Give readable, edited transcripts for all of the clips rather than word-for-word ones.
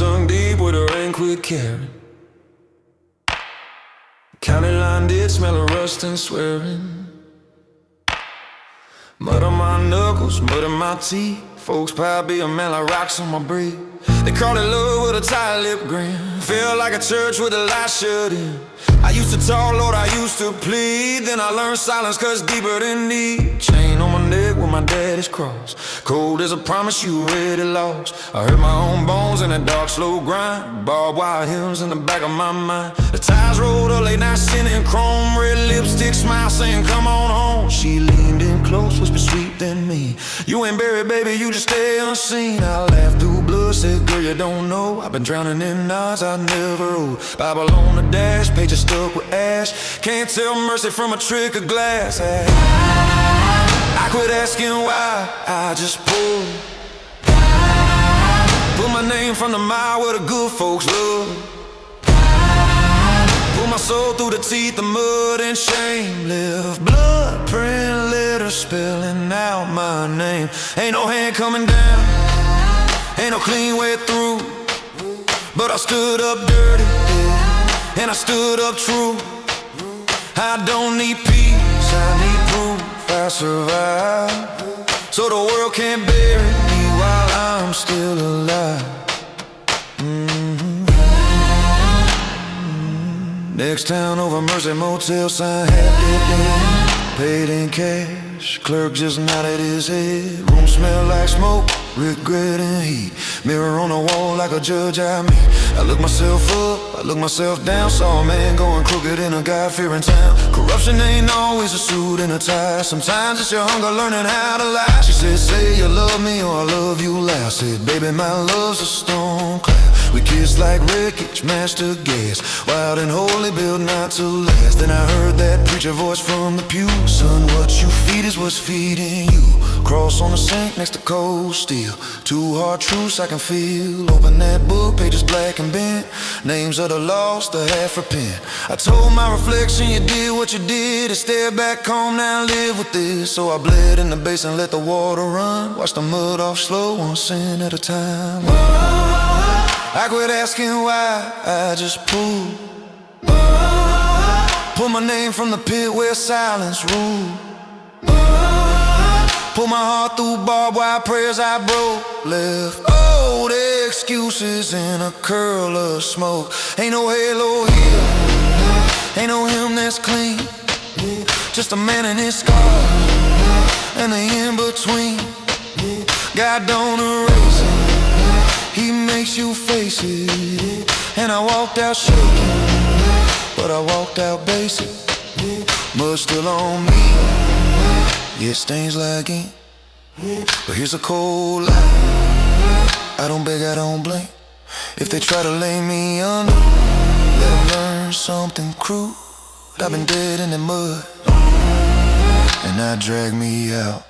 sunk deep where the rain quit caring. County line did smell of rust and swearing. Mud on my knuckles, mud in my teeth. Folks probably a man like rocks on my breath. They call it love with a tight lip grin. Feel like a church with the light shut in. I used to talk, Lord, I used to plead. Then I learned silence cuts deeper than need. Chain on my neck with my daddy's cross. Cold as a promise you already lost. I heard my own bones in that dark slow grind. Barbed wire hymns in the back of my mind. The tires rolled up late night singing chrome. Red lipstick smile saying come on home. She leaned in close, whispered sweet than me. You ain't buried, baby, you just stay unseen. I laughed through blood, said girl you don't know. I've been drowning in knots I never wrote. Bible on the dash, pages stuck with ash. Can't tell mercy from a trick of glass. I quit asking why, I just pulled. Put my name from the mile where the good folks love. Put my soul through the teeth of mud and shame. Left blood print letters spelling out my name. Ain't no hand coming down, ain't no clean way through. But I stood up dirty, and I stood up true. I don't need peace, I need proof I survived. So the world can't bury me while I'm still alive. Next town over, Mercy Motel sign, half dead, paid in cash. Clerk just nodded his head. Room smell like smoke, regret and heat. Mirror on the wall like a judge I meet. I look myself up, I look myself down. Saw a man going crooked in a God-fearing town. Corruption ain't always a suit and a tie. Sometimes it's your hunger learning how to lie. She said, say you love me or I love you loud. Said, baby, my love's a storm cloud. We kissed like wreckage, matched to gas. Wild and holy, built not to last. Then I heard that preacher voice from the pew. Son, what you feed is what's feeding you. Cross on the sink next to cold steel. Two hard truths I can feel. Open that book, pages black and bent. Names of the lost, the half repent. I told my reflection you did what you did. And stare back home, now live with this. So I bled in the basin, let the water run. Watch the mud off slow, one sin at a time. I quit asking why, I just pulled. Pull my name from the pit where silence ruled. Pull my heart through barbed wire prayers I broke. Left old excuses in a curl of smoke. Ain't no halo here, ain't no him that's clean. Just a man in his scars and the in-between. God don't erase it, He makes you face it. And I walked out shaking, but I walked out basic. Mud still on me, yeah, stains like ink. But here's a cold lie, I don't beg, I don't blame. If they try to lay me under, let them learn something crude. I've been dead in the mud, and that dragged me out.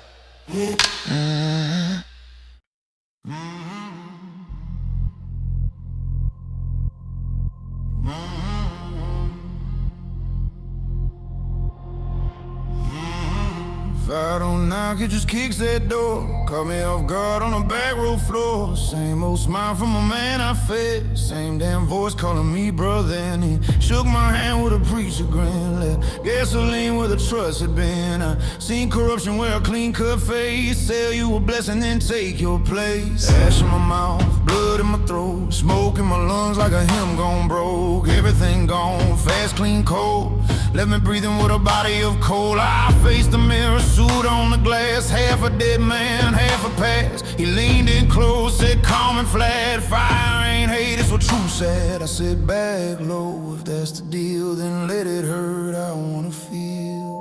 If I don't knock, it just kicks that door. Caught me off guard on the back row floor. Same old smile from a man I fed. Same damn voice calling me brother. And he shook my hand with a preacher grin. Left gasoline where the trust had been. I seen corruption wear a clean-cut face. Sell you a blessing, then take your place. Ash in my mouth, blood in my throat. Smoke in my lungs like a hymn gone broke. Everything gone, fast, clean, cold. Left me breathing with a body of coal. I faced the mirror, suit on the glass. Half a dead man, half a past. He leaned in close, said calm and flat. Fire ain't hate, it's what truth said. I said back low, if that's the deal, then let it hurt, I wanna feel.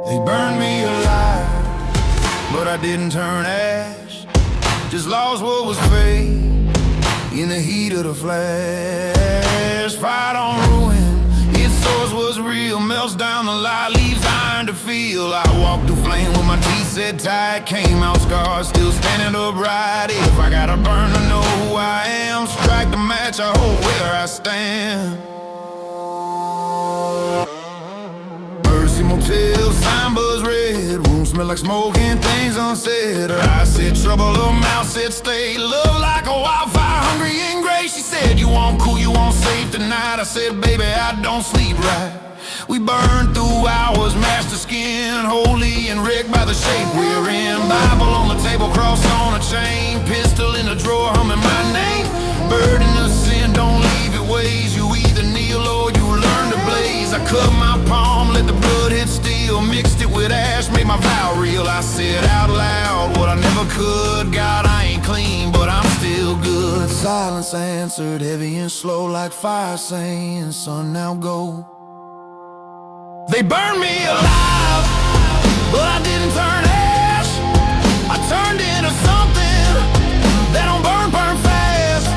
They burned me alive, but I didn't turn ash. Just lost what was fake in the heat of the flash. Fight on ruin, source was real, melts down the light, leaves iron to feel. I walked through flame with my teeth set tight, came out scarred, still standing upright. If I gotta burn to know who I am, strike the match, I hope where I stand. Mercy Motel, sign buzz red, room smell like smoke and things unsaid. Her eyes said trouble, her mouth said stay. Love like a wildfire, hungry and gray. She said, you want cool, you want safe tonight. I said, baby, I don't sleep right. We burned through hours, master skin, holy and wrecked by the shape we're in. Bible on the table, cross on a chain, pistol in the drawer, humming my name. Burden of sin, don't leave it ways. You either kneel or you learn to blaze. I cut my palm, let the blood hit steel, mixed it with ash, made my vow real. I said out loud what I never could. God, I ain't clean, but I'm still good. Silence answered, heavy and slow like fire, saying, son, now go. They burned me alive, but I didn't turn ash. I turned into something that don't burn fast.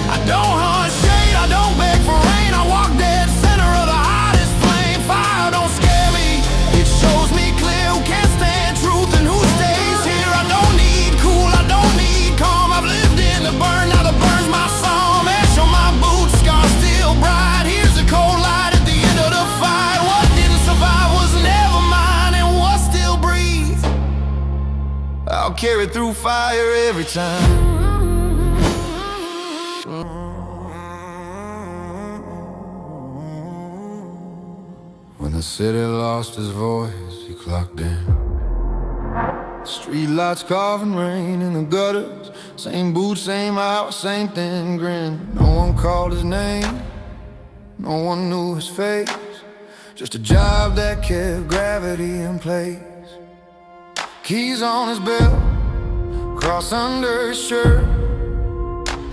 I don't hunt shade, I don't beg for rain. I walk dead center of the hottest flame. Fire don't scare me, it shows me clear who can't stand truth and who stays here. I don't need cool, I don't need calm. I've lived in the burn, now the burn's my psalm. Ash on my boots, scars still bright. Here's a cold light at the end of the fight. What didn't survive was never mine, and what still breathes I'll carry through fire every time. When the city lost his voice, he clocked in. Street lights carving rain in the gutters. Same boots, same house, same thin grin. No one called his name, no one knew his face. Just a job that kept gravity in place. Keys on his belt, cross under his shirt.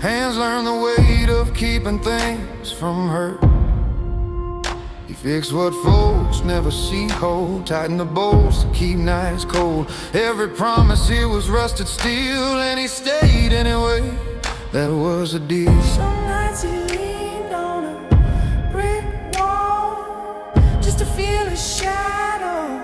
Hands learn the weight of keeping things from hurt. He fixed what folks never see hold, tightened the bolts to keep nights cold. Every promise here was rusted steel, and he stayed anyway. That was a deal. Some nights he leaned on a brick wall just to feel his shadow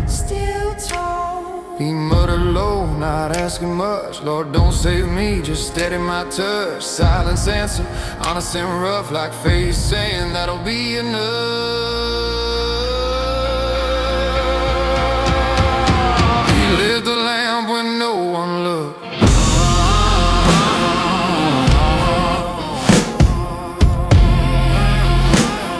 still tall. He muttered low, not asking much. Lord, don't save me, just steady my touch. Silence answer, honest and rough, like faith saying that'll be enough. He lit the lamp when no one looked.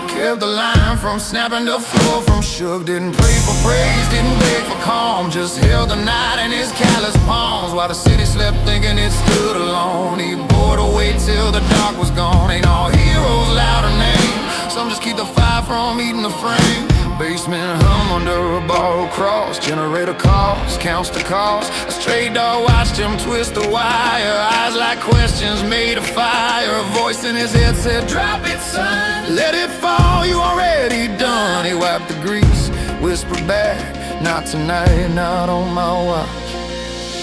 Kept the line from snapping the floor from shook. Didn't pray for praise, didn't beg for calm. Just held the night in his callous palms while the city slept thinking it stood alone. He bore away till the dark was gone. Ain't all heroes loud or named. Some just keep the fire from eating the frame. Basement hum under a borrowed cross. Generator calls, counts the cost. A stray dog watched him twist the wire. Eyes like questions made of fire. A voice in his head said, drop it, son. Let it fall, you already done. He wiped the grease, whispered back, not tonight, not on my watch.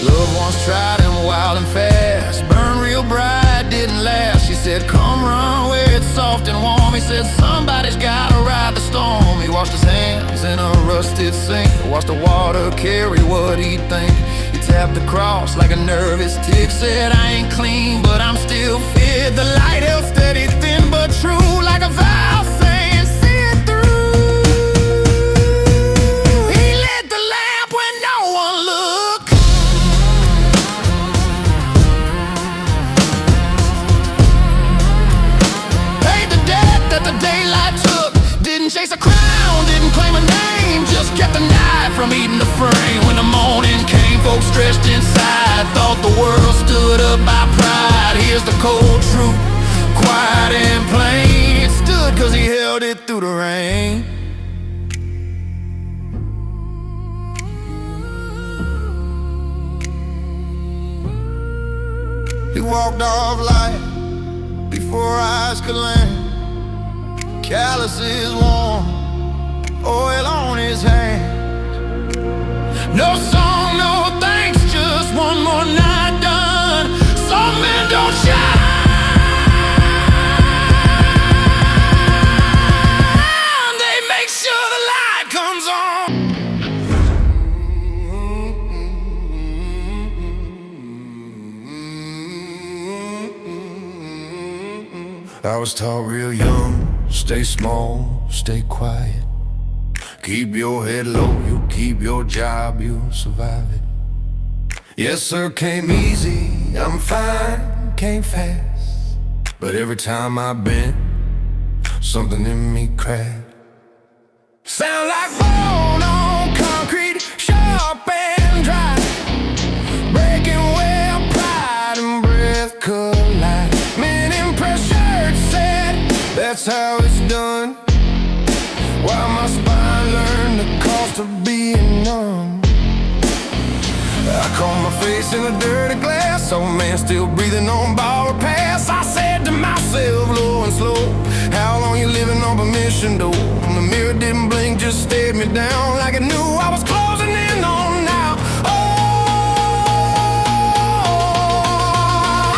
Love once tried him wild and fast. Burned real bright, didn't last. She said, come run where it's soft and warm. He said, somebody's gotta ride the storm. He washed his hands in a rusted sink, watched the water carry what he'd think. He tapped the cross like a nervous tick. Said, I ain't clean, but I'm still fit. The light held steady, thin but true, like a vow saying, see it through. He lit the lamp when no one looked. That the daylight took. Didn't chase a crown, didn't claim a name. Just kept the night from eating the frame. When the morning came, folks stretched inside. Thought the world stood up by pride. Here's the cold truth, quiet and plain. It stood cause he held it through the rain. He walked off light before eyes could land. Calluses warm, oil on his hands. No song, no thanks, just one more night done. Some men don't shine, they make sure the light comes on. I was taught real young, stay small, stay quiet. keep your head low, you keep your job, you'll survive it. Yes, sir, came easy, I'm fine, came fast. But every time I bend, something in me cracked. Sound like bone on concrete, sharp and dry, breaking where pride and breath collide. Men in press shirts said, that's how it's done, while my spine learned the cost of being numb. I caught my face in a dirty glass, old man still breathing on borrowed pass. I said to myself, low and slow, how long you living on permission though? And the mirror didn't blink, just stared me down like it knew I was closing in on now. Oh,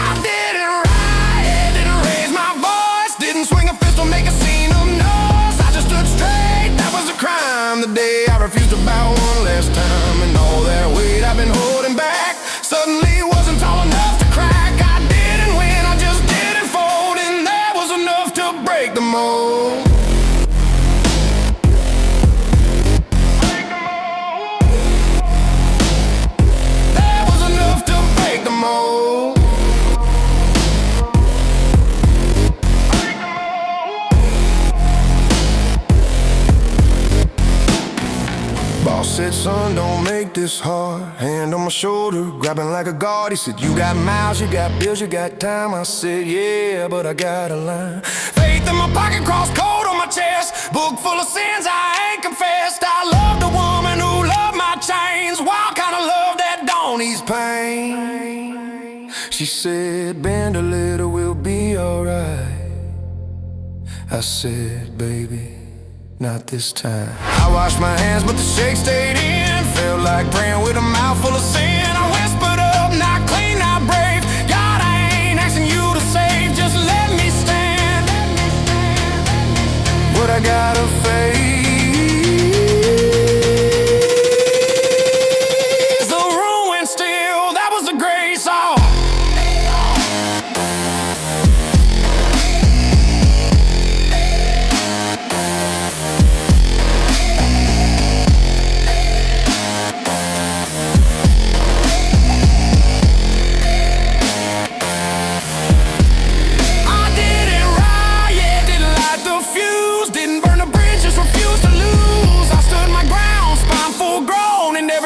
I didn't riot, didn't raise my voice, didn't swing a fist or make a scene of noise. I just stood straight, that was a crime. The day I refused to bow one last time, and all that weight I've been holding back suddenly wasn't tall enough to crack. I didn't win, I just didn't fold, and that was enough to break the mold. That was enough to break the mold. Boss said, son, don't make this hard. Hand on my shoulder, grabbing like a guard. He said, you got miles, you got bills, you got time. I said, yeah, but I got a line. Faith in my pocket, cross code on my chest, book full of sins I ain't confessed. I loved a woman who loved my chains, wild kind of love that don't ease pain. She said, bend a little, we'll be alright. I said, baby, not this time. I washed my hands, but the shake stayed in. Felt like praying with a mouth full of sin. I whispered up, not clean, not brave. God, I ain't asking you to save, just let me stand. But I gotta face the ruin still, that was the grace. Oh,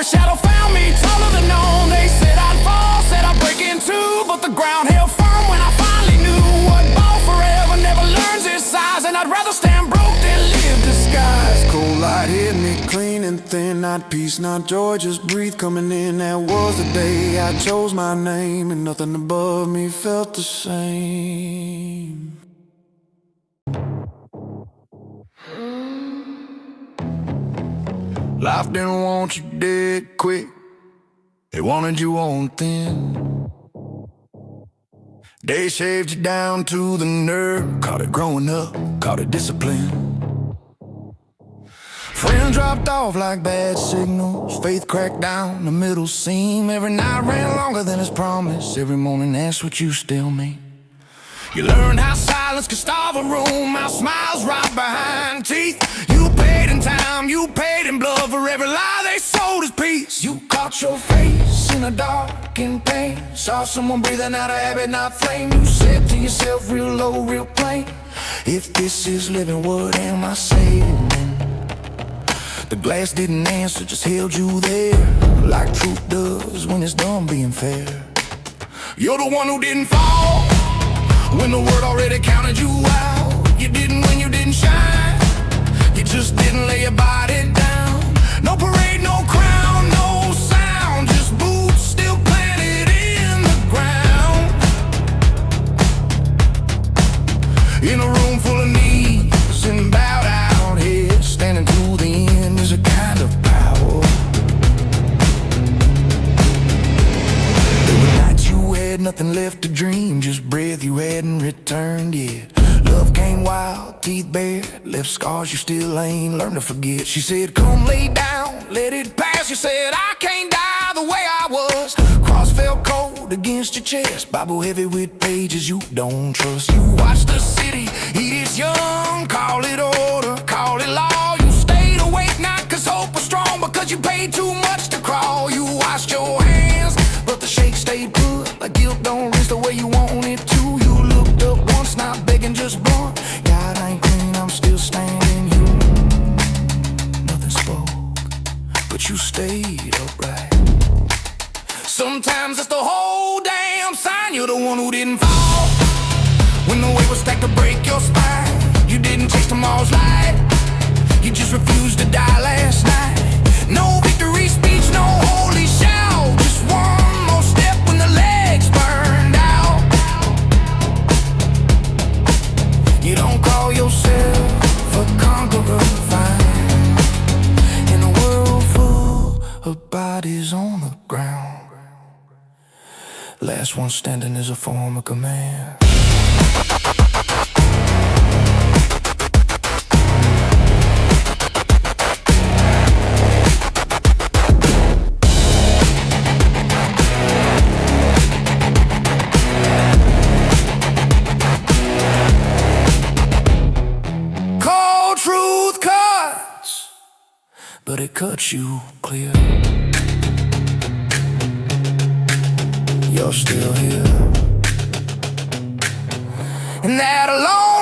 shadow found me taller than known. They said I'd fall, said I'd break in two, but the ground held firm when I finally knew what ball forever never learns its size, and I'd rather stand broke than live disguised. Cold light hit me clean and thin, not peace, not joy, just breathe coming in. That was the day I chose my name, and nothing above me felt the same. Life didn't want you dead quick, it wanted you on thin. They shaved you down to the nerve, caught it growing up, caught it discipline. Friends dropped off like bad signals, faith cracked down the middle seam. Every night ran longer than its promise, every morning asked what you still mean. You learned how silence can starve a room, how smiles right behind teeth. You paid in time, you paid in blood for every lie they sold as peace. You caught your face in a dark and pain, saw someone breathing out of habit, not flame. You said to yourself real low, real plain, if this is living, what am I saying? The glass didn't answer, just held you there, like truth does when it's done being fair. You're the one who didn't fall when the world already counted you out. You didn't win, you didn't shine, you just didn't lay your body down. No parade, no crown, no sound, just boots still planted in the ground. In a room full of knees and bowed out heads, standing to the end is a kind of power. There were nights you had nothing left to dream, just breath you hadn't returned yet. Love came wild, teeth bare, left scars you still ain't learned to forget. She said, come lay down, let it pass. You said, I can't die the way I was. Cross felt cold against your chest, Bible heavy with pages you don't trust. You watched the city eat its young, call it order, call it law. You stayed awake, not much to crawl. You washed your hands, but the shake stayed put. Like guilt don't rinse the way you want it to. You looked up once, not begging, just blunt. God ain't clean, I'm still standing here. Nothing spoke, but you stayed upright. Sometimes it's the whole damn sign you're the one who didn't fall. When the weight was stacked to break your spine, you didn't chase tomorrow's light. You just refused to die last night. No victory speech, no holy shout. Just one more step when the legs burned out. You don't call yourself a conqueror, fine. In a world full of bodies on the ground, last one standing is a form of command. Cold truth cuts, but it cuts you clear. You're still here, and that alone